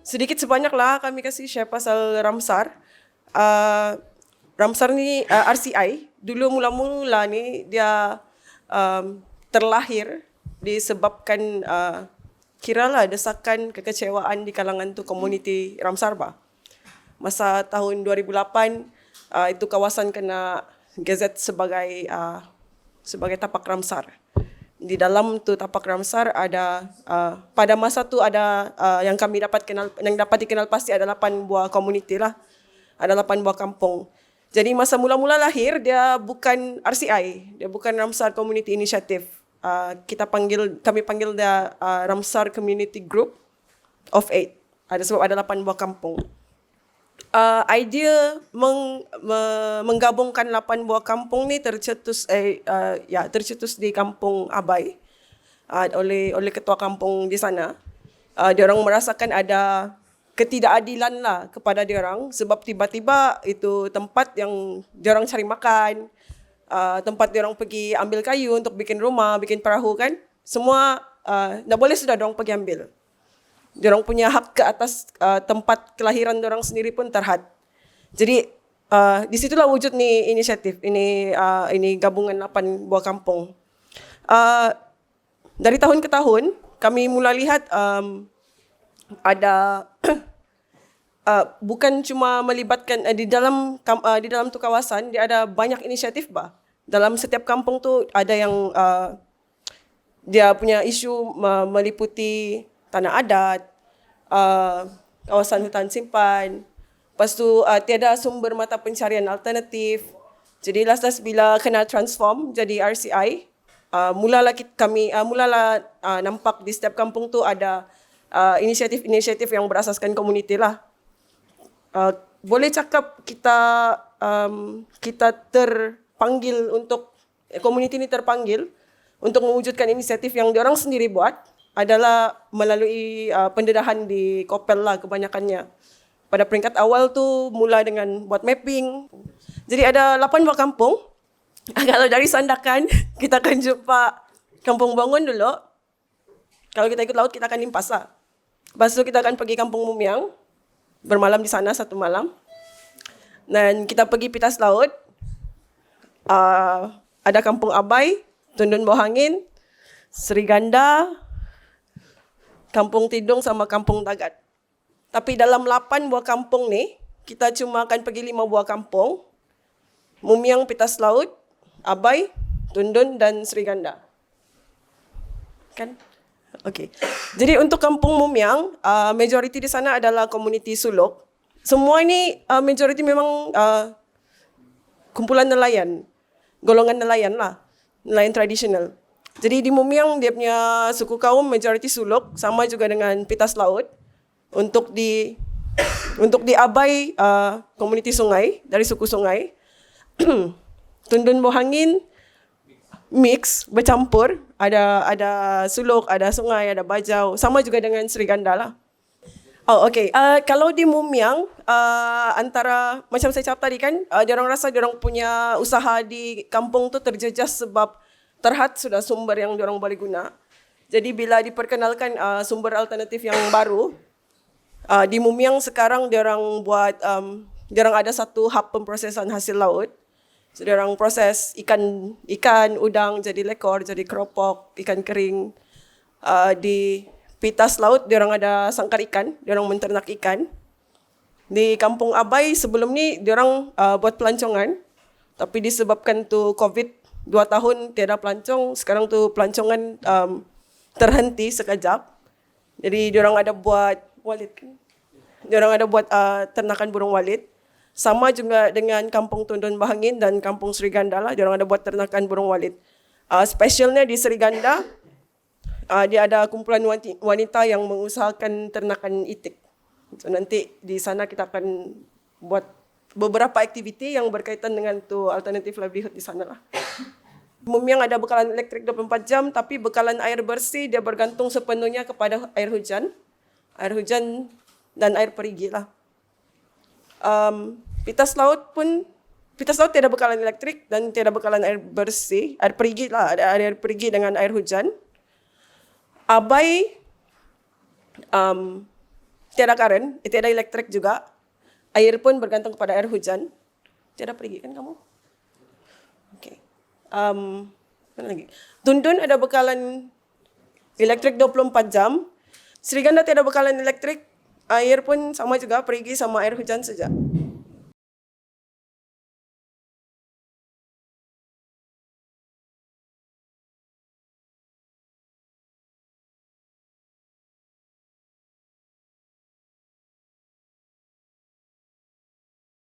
Sedikit sebanyak lah kami kasih share pasal Ramsar. Ramsar ni RCI. Dulu mula-mula ni dia terlahir disebabkan kiralah desakan kekecewaan di kalangan tu komuniti Ramsar bah. Masa tahun 2008 itu kawasan kena gazet sebagai tapak Ramsar. Di dalam tu tapak Ramsar ada pada masa tu ada yang dapat dikenal pasti ada 8 buah komuniti lah. Ada 8 buah kampung. Jadi masa mula-mula lahir dia bukan RCI, dia bukan Ramsar Community Initiative. Kami panggil dia Ramsar Community Group of 8. Ada sebab ada 8 buah kampung. Idea menggabungkan 8 buah kampung ni tercetus di Kampung Abai oleh ketua kampung di sana. Diorang merasakan ada ketidakadilan lah kepada diorang sebab tiba-tiba itu tempat yang diorang cari makan, tempat diorang pergi ambil kayu untuk bikin rumah, bikin perahu kan, semua dah boleh sudah diorang pergi ambil. Diorang punya hak ke atas tempat kelahiran diorang sendiri pun terhad. Jadi di situlah wujud ni inisiatif ini gabungan 8 buah kampung. Dari tahun ke tahun kami mula lihat ada bukan cuma melibatkan di dalam tu kawasan dia ada banyak inisiatif bah. Dalam setiap kampung tu ada yang dia punya isu meliputi tanah adat, kawasan hutan simpan. Lepas tu tiada sumber mata pencarian alternatif. Jadi last bila kena transform jadi RCI, mulalah nampak di setiap kampung tu ada inisiatif-inisiatif yang berasaskan komuniti lah. Boleh cakap kita terpanggil untuk komuniti ni terpanggil untuk mewujudkan inisiatif yang diorang sendiri buat adalah melalui pendedahan di Kopel lah kebanyakannya. Pada peringkat awal tu mula dengan buat mapping. Jadi ada 8 buah kampung. Kalau dari Sandakan kita akan jumpa Kampung Bangun dulu. Kalau kita ikut laut kita akan Limpas lah. Lepas tu kita akan pergi Kampung Mumiang, bermalam di sana 1 malam. Dan kita pergi Pitas Laut. Ada Kampung Abai, Tundun Bawah Angin, Seriganda, Kampung Tidung sama Kampung Dagat. Tapi dalam 8 buah kampung ni, kita cuma akan pergi 5 buah kampung. Mumiang, Pitas Laut, Abai, Tundun dan Seriganda. Kan? Okey. Jadi untuk Kampung Mumiang, majoriti di sana adalah komuniti suluk. Semua ni majoriti memang kumpulan nelayan. Golongan nelayan lah. Nelayan tradisional. Jadi di Mumiang dia punya suku kaum majoriti suluk, sama juga dengan Pitas Laut. Untuk di Abai komuniti sungai dari suku sungai. Tundun Bawah Angin mix, bercampur, ada suluk, ada sungai, ada bajau, sama juga dengan Seriganda lah. Oh okey. Kalau di Mumiang antara macam saya cakap tadi kan, diorang rasa diorang punya usaha di kampung tu terjejas sebab terhad sudah sumber yang diorang boleh guna. Jadi bila diperkenalkan sumber alternatif yang baru, di Mumiang sekarang diorang ada satu hub pemprosesan hasil laut. So diorang proses ikan udang jadi lekor, jadi keropok, ikan kering. Di Pitas Laut diorang ada sangkar ikan, diorang menternak ikan. Di Kampung Abai sebelum ni diorang buat pelancongan, tapi disebabkan tu COVID 2 tahun tiada pelancong, sekarang tu pelancongan terhenti sekejap. Jadi diorang ada buat walit kan? Diorang ada buat ternakan burung walit. Sama juga dengan Kampung Tundun Bawah Angin dan Kampung Seriganda lah, diorang ada buat ternakan burung walit. Specialnya di Seriganda, dia ada kumpulan wanita yang mengusahakan ternakan itik. So, nanti di sana kita akan buat beberapa aktiviti yang berkaitan dengan tu alternative livelihood di sana lah. Mumiang ada bekalan elektrik 24 jam, tapi bekalan air bersih dia bergantung sepenuhnya kepada air hujan. Air hujan dan air perigi lah. Pitas laut tidak bekalan elektrik dan tidak bekalan air bersih. Air perigi lah, ada air perigi dengan air hujan. Abai tiada karen, tiada elektrik juga. Air pun bergantung kepada air hujan. Tiada perigi kan kamu? Okey. Mana lagi? Tundun ada bekalan elektrik 24 jam. Seriganda tiada bekalan elektrik. Air pun sama juga, perigi sama air hujan saja.